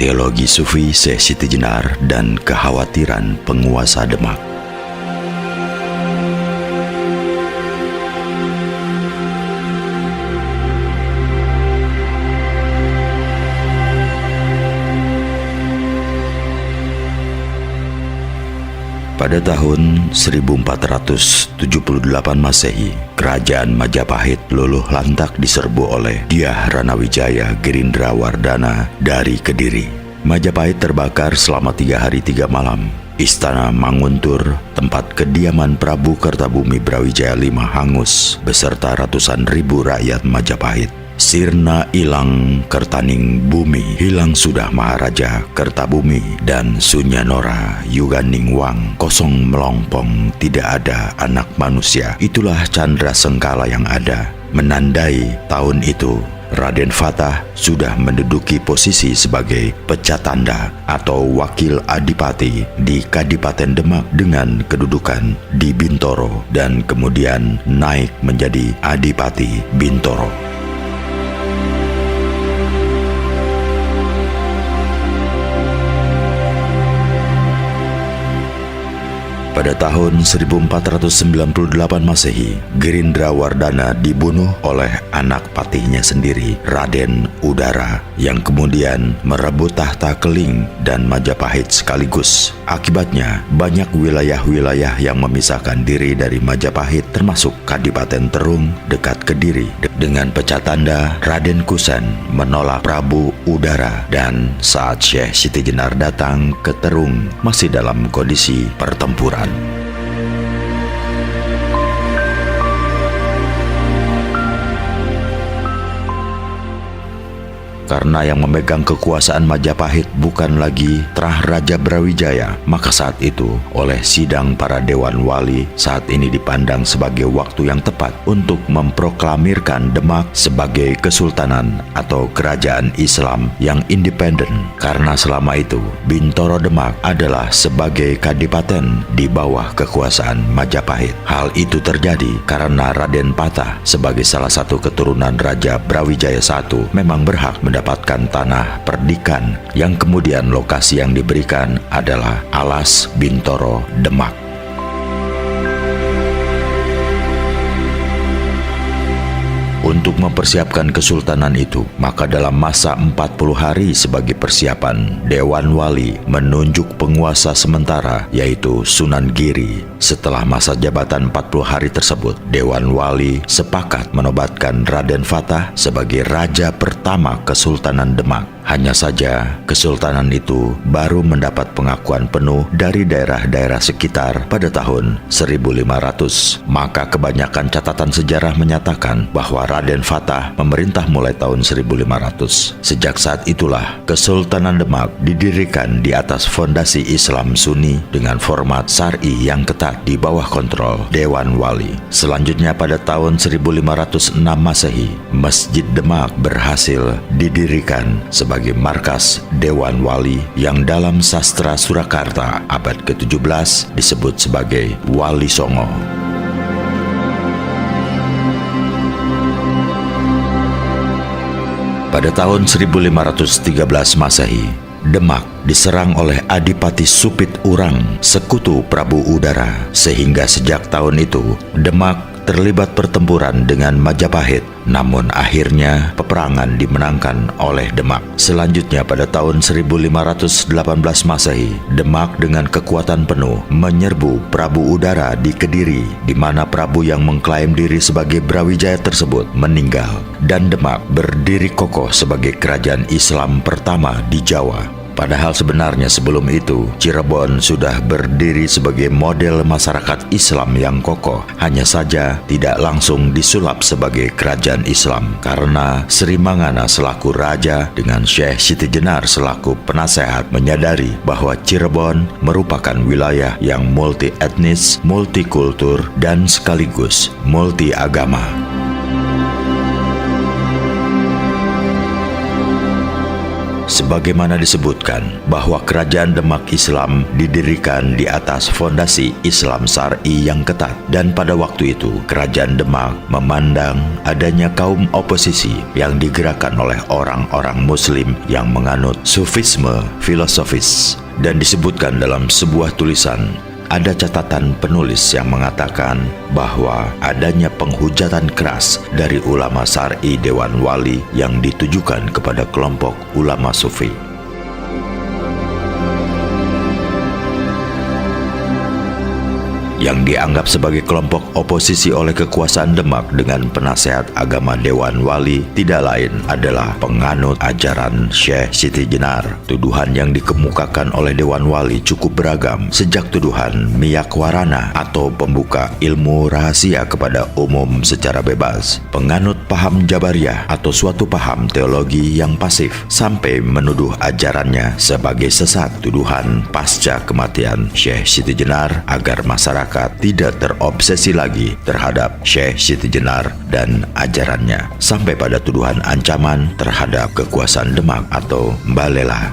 Teologi Sufi Syekh Siti Jenar dan kekhawatiran penguasa Demak. Pada tahun 1478 Masehi, Kerajaan Majapahit luluh lantak diserbu oleh Dyah Ranawijaya Girindrawardana dari Kediri. Majapahit terbakar selama 3 hari 3 malam. Istana Manguntur, tempat kediaman Prabu Kertabumi Brawijaya V hangus beserta ratusan ribu rakyat Majapahit. Sirna ilang Kertaning bumi, hilang sudah Maharaja Kertabumi dan Sunyanora Yuganing Wang, kosong melompong, tidak ada anak manusia. Itulah Candra Sengkala yang ada, menandai tahun itu Raden Fatah sudah menduduki posisi sebagai pecatanda atau wakil adipati di Kadipaten Demak dengan kedudukan di Bintoro dan kemudian naik menjadi Adipati Bintoro. Pada tahun 1498 Masehi, Girindrawardana dibunuh oleh anak patihnya sendiri, Raden Udara, yang kemudian merebut tahta Keling dan Majapahit sekaligus. Akibatnya, banyak wilayah-wilayah yang memisahkan diri dari Majapahit termasuk Kadipaten Terung dekat Kediri. Dengan pecatanda, Raden Kusen menolak Prabu Udara dan saat Syekh Siti Jenar datang ke Terung masih dalam kondisi pertempuran. Karena yang memegang kekuasaan Majapahit bukan lagi Trah Raja Brawijaya, maka saat itu oleh sidang para Dewan Wali saat ini dipandang sebagai waktu yang tepat untuk memproklamirkan Demak sebagai kesultanan atau kerajaan Islam yang independen. Karena selama itu Bintoro Demak adalah sebagai kadipaten di bawah kekuasaan Majapahit. Hal itu terjadi karena Raden Patah sebagai salah satu keturunan Raja Brawijaya I memang berhak mendapatkan tanah perdikan yang kemudian lokasi yang diberikan adalah Alas Bintoro Demak. Untuk mempersiapkan kesultanan itu, maka dalam masa 40 hari sebagai persiapan, Dewan Wali menunjuk penguasa sementara yaitu Sunan Giri. Setelah masa jabatan 40 hari tersebut, Dewan Wali sepakat menobatkan Raden Fatah sebagai raja pertama Kesultanan Demak. Hanya saja, kesultanan itu baru mendapat pengakuan penuh dari daerah-daerah sekitar pada tahun 1500. Maka kebanyakan catatan sejarah menyatakan bahwa Raden Fatah memerintah mulai tahun 1500. Sejak saat itulah Kesultanan Demak didirikan di atas fondasi Islam Sunni dengan format syar'i yang ketat di bawah kontrol Dewan Wali. Selanjutnya pada tahun 1506 Masehi, Masjid Demak berhasil didirikan sebagai markas Dewan Wali yang dalam sastra Surakarta abad ke-17 disebut sebagai Wali Songo. Pada tahun 1513 Masehi, Demak diserang oleh Adipati Supit Urang, sekutu Prabu Udara, sehingga sejak tahun itu Demak terlibat pertempuran dengan Majapahit. Namun akhirnya peperangan dimenangkan oleh Demak. Selanjutnya pada tahun 1518 Masehi, Demak dengan kekuatan penuh menyerbu Prabu Udara di Kediri, di mana Prabu yang mengklaim diri sebagai Brawijaya tersebut meninggal, dan Demak berdiri kokoh sebagai kerajaan Islam pertama di Jawa. Padahal sebenarnya sebelum itu, Cirebon sudah berdiri sebagai model masyarakat Islam yang kokoh. Hanya saja tidak langsung disulap sebagai kerajaan Islam karena Sri Mangana selaku raja dengan Syekh Siti Jenar selaku penasehat menyadari bahwa Cirebon merupakan wilayah yang multi etnis, multikultur, dan sekaligus multi agama. Sebagaimana disebutkan bahwa kerajaan Demak Islam didirikan di atas fondasi Islam Syar'i yang ketat, dan pada waktu itu kerajaan Demak memandang adanya kaum oposisi yang digerakkan oleh orang-orang Muslim yang menganut sufisme filosofis. Dan disebutkan dalam sebuah tulisan, ada catatan penulis yang mengatakan bahwa adanya penghujatan keras dari ulama Syar'i Dewan Wali yang ditujukan kepada kelompok ulama Sufi. Yang dianggap sebagai kelompok oposisi oleh kekuasaan Demak dengan penasehat agama Dewan Wali tidak lain adalah penganut ajaran Syekh Siti Jenar. Tuduhan yang dikemukakan oleh Dewan Wali cukup beragam, sejak tuduhan miyak warana atau pembuka ilmu rahasia kepada umum secara bebas, penganut paham Jabariyah atau suatu paham teologi yang pasif, sampai menuduh ajarannya sebagai sesat. Tuduhan pasca kematian Syekh Siti Jenar agar masyarakat tidak terobsesi lagi terhadap Syekh Siti Jenar dan ajarannya, sampai pada tuduhan ancaman terhadap kekuasaan Demak atau Mbalela.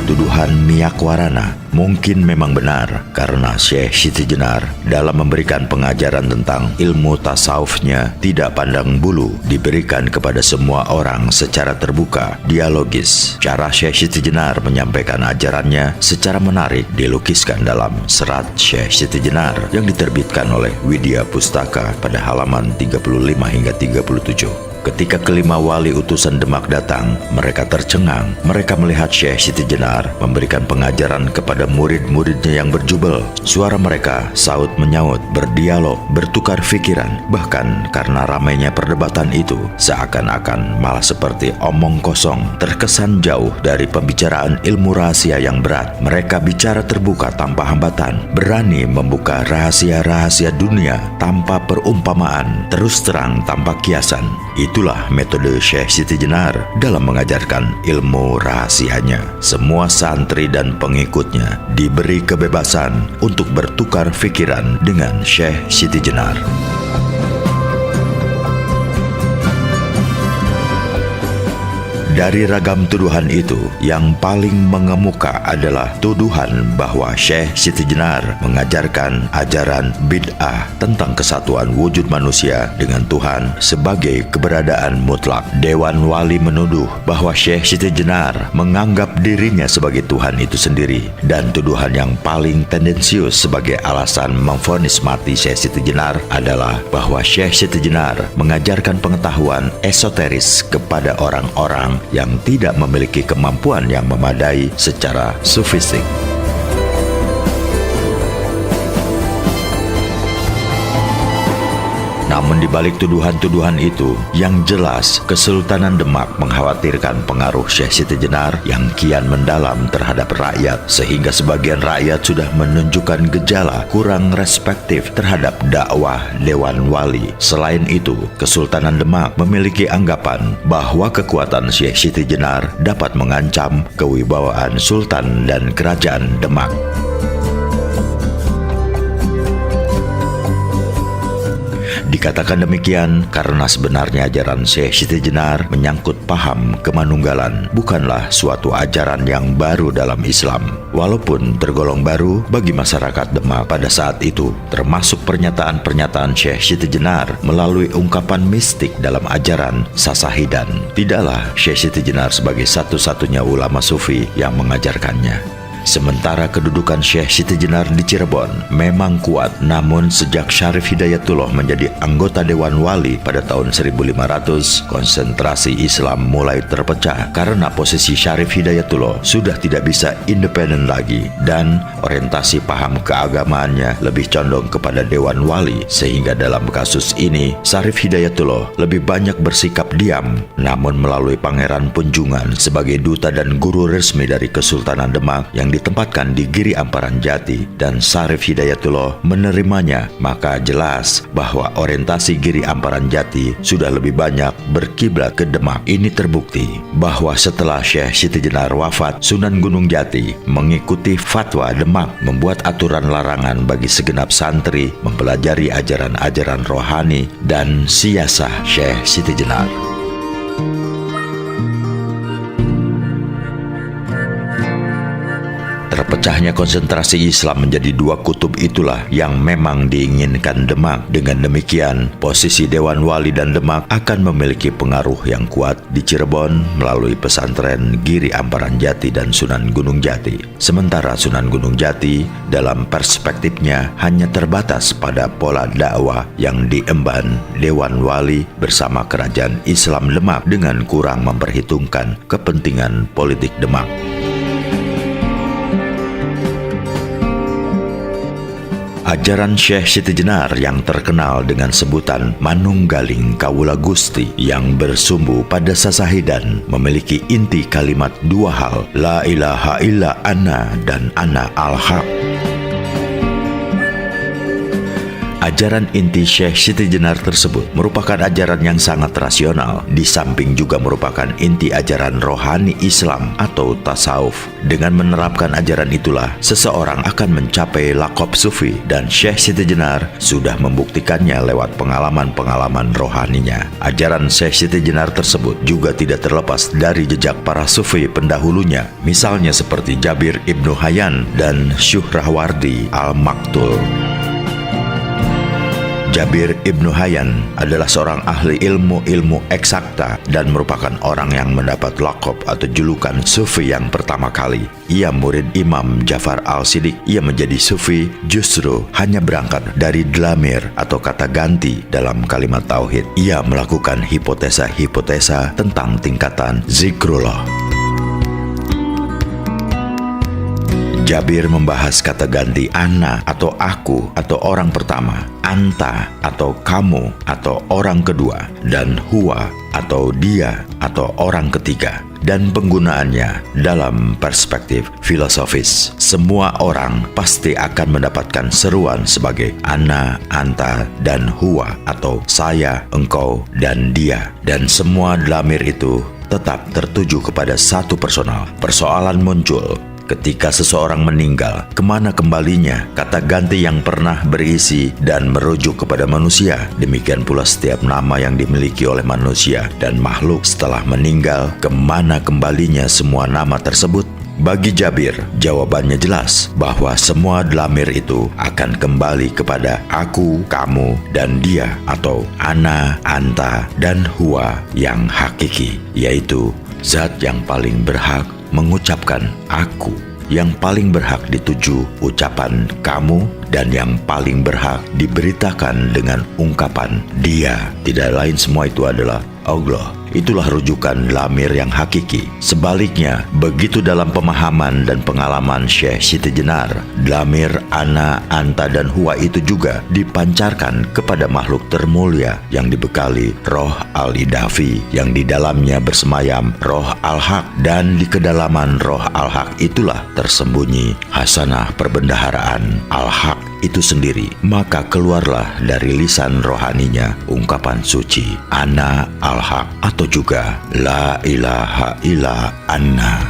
Tuduhan miyak warana mungkin memang benar karena Syekh Siti Jenar dalam memberikan pengajaran tentang ilmu tasawufnya tidak pandang bulu, diberikan kepada semua orang secara terbuka, dialogis. Cara Syekh Siti Jenar menyampaikan ajarannya secara menarik dilukiskan dalam serat Syekh Siti Jenar yang diterbitkan oleh Widya Pustaka pada halaman 35 hingga 37. Ketika kelima wali utusan Demak datang, mereka tercengang. Mereka melihat Syekh Siti Jenar memberikan pengajaran kepada murid-muridnya yang berjubel. Suara mereka saut menyaut, berdialog, bertukar pikiran. Bahkan karena ramainya perdebatan itu, seakan-akan malah seperti omong kosong, terkesan jauh dari pembicaraan ilmu rahasia yang berat. Mereka bicara terbuka tanpa hambatan, berani membuka rahasia-rahasia dunia tanpa perumpamaan, terus terang tanpa kiasan. Itulah metode Syekh Siti Jenar dalam mengajarkan ilmu rahasianya. Semua santri dan pengikutnya diberi kebebasan untuk bertukar pikiran dengan Syekh Siti Jenar. Dari ragam tuduhan itu, yang paling mengemuka adalah tuduhan bahwa Syekh Siti Jenar mengajarkan ajaran bid'ah tentang kesatuan wujud manusia dengan Tuhan sebagai keberadaan mutlak. Dewan Wali menuduh bahwa Syekh Siti Jenar menganggap dirinya sebagai Tuhan itu sendiri, dan tuduhan yang paling tendensius sebagai alasan memvonis mati Syekh Siti Jenar adalah bahwa Syekh Siti Jenar mengajarkan pengetahuan esoteris kepada orang-orang yang tidak memiliki kemampuan yang memadai secara sufistik. Namun di balik tuduhan-tuduhan itu, yang jelas Kesultanan Demak mengkhawatirkan pengaruh Syekh Siti Jenar yang kian mendalam terhadap rakyat, sehingga sebagian rakyat sudah menunjukkan gejala kurang respektif terhadap dakwah Dewan Wali. Selain itu, Kesultanan Demak memiliki anggapan bahwa kekuatan Syekh Siti Jenar dapat mengancam kewibawaan Sultan dan Kerajaan Demak. Dikatakan demikian karena sebenarnya ajaran Syekh Siti Jenar menyangkut paham kemanunggalan, bukanlah suatu ajaran yang baru dalam Islam. Walaupun tergolong baru bagi masyarakat Demak pada saat itu, termasuk pernyataan-pernyataan Syekh Siti Jenar melalui ungkapan mistik dalam ajaran Sasahidan. Tidaklah Syekh Siti Jenar sebagai satu-satunya ulama sufi yang mengajarkannya. Sementara kedudukan Syekh Siti Jenar di Cirebon memang kuat, namun sejak Syarif Hidayatullah menjadi anggota Dewan Wali pada tahun 1500, konsentrasi Islam mulai terpecah karena posisi Syarif Hidayatullah sudah tidak bisa independen lagi dan orientasi paham keagamaannya lebih condong kepada Dewan Wali, sehingga dalam kasus ini Syarif Hidayatullah lebih banyak bersikap diam, namun melalui Pangeran Punjungan sebagai duta dan guru resmi dari Kesultanan Demak yang yang ditempatkan di Giri Amparan Jati dan Syarif Hidayatullah menerimanya, maka jelas bahwa orientasi Giri Amparan Jati sudah lebih banyak berkiblat ke Demak. Ini terbukti bahwa setelah Syekh Siti Jenar wafat, Sunan Gunung Jati mengikuti fatwa Demak membuat aturan larangan bagi segenap santri mempelajari ajaran-ajaran rohani dan siasah Syekh Siti Jenar. Terpecahnya konsentrasi Islam menjadi dua kutub itulah yang memang diinginkan Demak. Dengan demikian, posisi Dewan Wali dan Demak akan memiliki pengaruh yang kuat di Cirebon melalui pesantren Giri Amparan Jati dan Sunan Gunung Jati. Sementara Sunan Gunung Jati dalam perspektifnya hanya terbatas pada pola dakwah yang diemban Dewan Wali bersama Kerajaan Islam Demak dengan kurang memperhitungkan kepentingan politik Demak. Ajaran Syekh Siti Jenar yang terkenal dengan sebutan Manunggaling Kawula Gusti yang bersumbu pada sasahidan memiliki inti kalimat dua hal, la ilaha illa ana dan ana al-haq. Ajaran inti Syekh Siti Jenar tersebut merupakan ajaran yang sangat rasional, di samping juga merupakan inti ajaran rohani Islam atau tasawuf. Dengan menerapkan ajaran itulah, seseorang akan mencapai laqab sufi, dan Syekh Siti Jenar sudah membuktikannya lewat pengalaman-pengalaman rohaninya. Ajaran Syekh Siti Jenar tersebut juga tidak terlepas dari jejak para sufi pendahulunya, misalnya seperti Jabir Ibnu Hayyan dan Syuhrawardi Al-Maktul. Jabir Ibnu Hayyan adalah seorang ahli ilmu eksakta dan merupakan orang yang mendapat laqab atau julukan sufi yang pertama kali. Ia murid Imam Ja'far Al-Shadiq. Ia menjadi sufi justru hanya berangkat dari dlamir atau kata ganti dalam kalimat tauhid. Ia melakukan hipotesa-hipotesa tentang tingkatan zikrullah. Jabir membahas kata ganti ana atau aku atau orang pertama, anta atau kamu atau orang kedua, dan huwa atau dia atau orang ketiga, dan penggunaannya dalam perspektif filosofis. Semua orang pasti akan mendapatkan seruan sebagai ana, anta, dan huwa atau saya, engkau, dan dia, dan semua dlamir itu tetap tertuju kepada satu personal. Persoalan muncul ketika seseorang meninggal, kemana kembalinya kata ganti yang pernah berisi dan merujuk kepada manusia? Demikian pula setiap nama yang dimiliki oleh manusia dan makhluk setelah meninggal, kemana kembalinya semua nama tersebut? Bagi Jabir, jawabannya jelas bahwa semua dlamir itu akan kembali kepada aku, kamu, dan dia atau ana, anta, dan huwa yang hakiki, yaitu zat yang paling berhak mengucapkan aku, yang paling berhak dituju ucapan kamu, dan yang paling berhak diberitakan dengan ungkapan dia. Tidak lain, semua itu adalah Allah. Itulah rujukan dlamir yang hakiki. Sebaliknya, begitu dalam pemahaman dan pengalaman Syekh Siti Jenar, dlamir ana, anta, dan huwa itu juga dipancarkan kepada makhluk termulia yang dibekali roh al-idafi, yang di dalamnya bersemayam roh al-haq, dan di kedalaman roh al-haq itulah tersembunyi hasanah perbendaharaan al-haq itu sendiri. Maka keluarlah dari lisan rohaninya ungkapan suci ana al-haq atau juga la ilaha illa anna.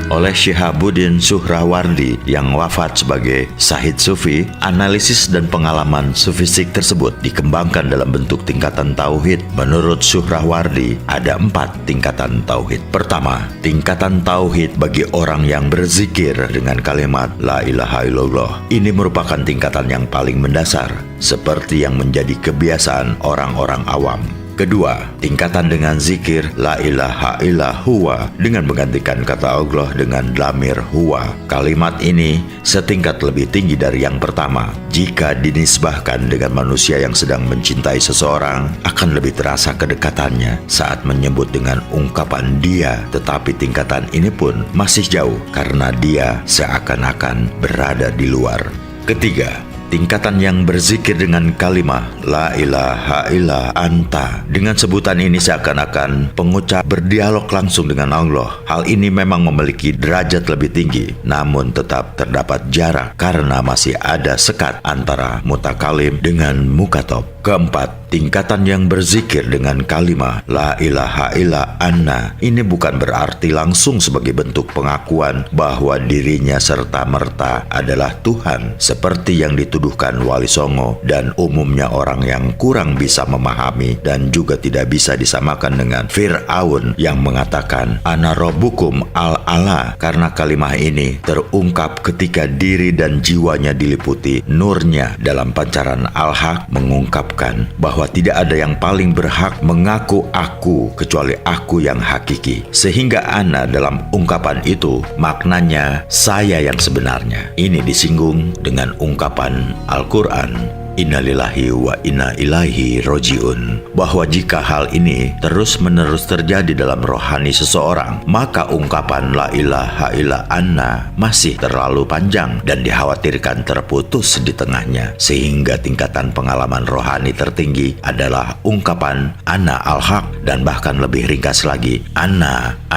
Oleh Syihabuddin Syuhrawardi yang wafat sebagai Syahid Sufi, analisis dan pengalaman sufistik tersebut dikembangkan dalam bentuk tingkatan tauhid. Menurut Syuhrawardi, ada 4 tingkatan tauhid. Pertama, tingkatan tauhid bagi orang yang berzikir dengan kalimat la ilaha illallah. Ini merupakan tingkatan yang paling mendasar, seperti yang menjadi kebiasaan orang-orang awam. Kedua, tingkatan dengan zikir la ilaha illa huwa dengan menggantikan kata Allah dengan dlamir huwa. Kalimat ini setingkat lebih tinggi dari yang pertama. Jika dinisbahkan dengan manusia yang sedang mencintai seseorang, akan lebih terasa kedekatannya saat menyebut dengan ungkapan dia. Tetapi tingkatan ini pun masih jauh karena dia seakan-akan berada di luar. Ketiga, tingkatan yang berzikir dengan kalimat la ilaha illa anta. Dengan sebutan ini seakan-akan pengucap berdialog langsung dengan Allah. Hal ini memang memiliki derajat lebih tinggi, namun tetap terdapat jarak karena masih ada sekat antara mutakalim dengan mukatab. Keempat, tingkatan yang berzikir dengan kalimat la ilaha illa anna ini bukan berarti langsung sebagai bentuk pengakuan bahwa dirinya serta-merta adalah Tuhan seperti yang dituduhkan Wali Songo dan umumnya orang yang kurang bisa memahami dan juga tidak bisa disamakan dengan Fir'aun yang mengatakan ana rabbukum al-ala, karena kalimat ini terungkap ketika diri dan jiwanya diliputi nurnya dalam pancaran al-haq, mengungkapkan bahwa tidak ada yang paling berhak mengaku aku kecuali aku yang hakiki. Sehingga ana dalam ungkapan itu maknanya saya yang sebenarnya. Ini disinggung dengan ungkapan Al-Quran Innalillahi wa inna ilaihi roji'un, bahwa jika hal ini terus-menerus terjadi dalam rohani seseorang, maka ungkapan la ilaha illa anna masih terlalu panjang dan dikhawatirkan terputus di tengahnya, sehingga tingkatan pengalaman rohani tertinggi adalah ungkapan ana al-haq, dan bahkan lebih ringkas lagi ana.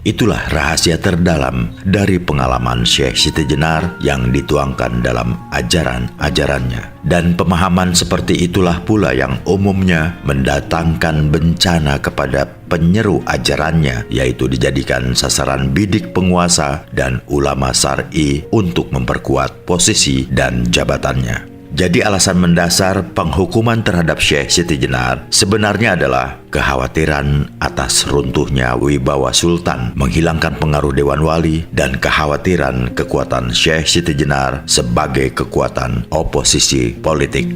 Itulah rahasia terdalam dari pengalaman Syekh Siti Jenar yang dituangkan dalam ajaran-ajarannya. Dan pemahaman seperti itulah pula yang umumnya mendatangkan bencana kepada penyeru ajarannya, yaitu dijadikan sasaran bidik penguasa dan ulama syar'i untuk memperkuat posisi dan jabatannya. Jadi alasan mendasar penghukuman terhadap Syekh Siti Jenar sebenarnya adalah kekhawatiran atas runtuhnya wibawa Sultan, menghilangkan pengaruh Dewan Wali, dan kekhawatiran kekuatan Syekh Siti Jenar sebagai kekuatan oposisi politik.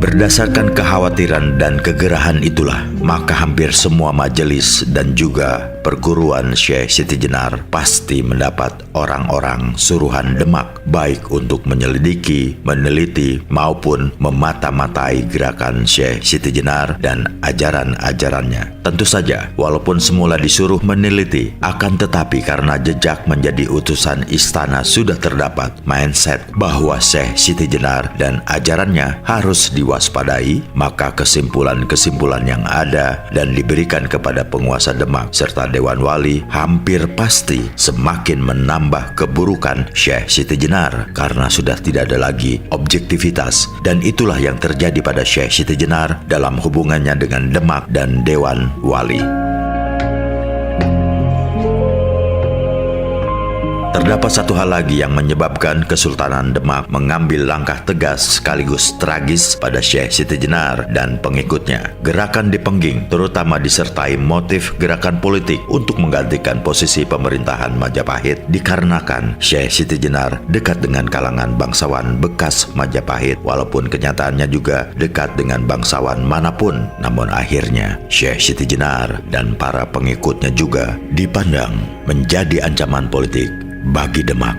Berdasarkan kekhawatiran dan kegerahan itulah, maka hampir semua majelis dan juga perguruan Syekh Siti Jenar pasti mendapat orang-orang suruhan Demak, baik untuk menyelidiki, meneliti, maupun memata-matai gerakan Syekh Siti Jenar dan ajaran-ajarannya. Tentu saja, walaupun semula disuruh meneliti, akan tetapi karena jejak menjadi utusan istana sudah terdapat mindset bahwa Syekh Siti Jenar dan ajarannya harus diwaspadai, maka kesimpulan-kesimpulan yang ada dan diberikan kepada penguasa Demak serta Dewan Wali hampir pasti semakin menambah keburukan Syekh Siti Jenar karena sudah tidak ada lagi objektivitas, dan itulah yang terjadi pada Syekh Siti Jenar dalam hubungannya dengan Demak dan Dewan Wali. Terdapat satu hal lagi yang menyebabkan Kesultanan Demak mengambil langkah tegas sekaligus tragis pada Syekh Siti Jenar dan pengikutnya. Gerakan di Pengging terutama disertai motif gerakan politik untuk menggantikan posisi pemerintahan Majapahit, dikarenakan Syekh Siti Jenar dekat dengan kalangan bangsawan bekas Majapahit, walaupun kenyataannya juga dekat dengan bangsawan manapun. Namun akhirnya Syekh Siti Jenar dan para pengikutnya juga dipandang menjadi ancaman politik bagi Demak.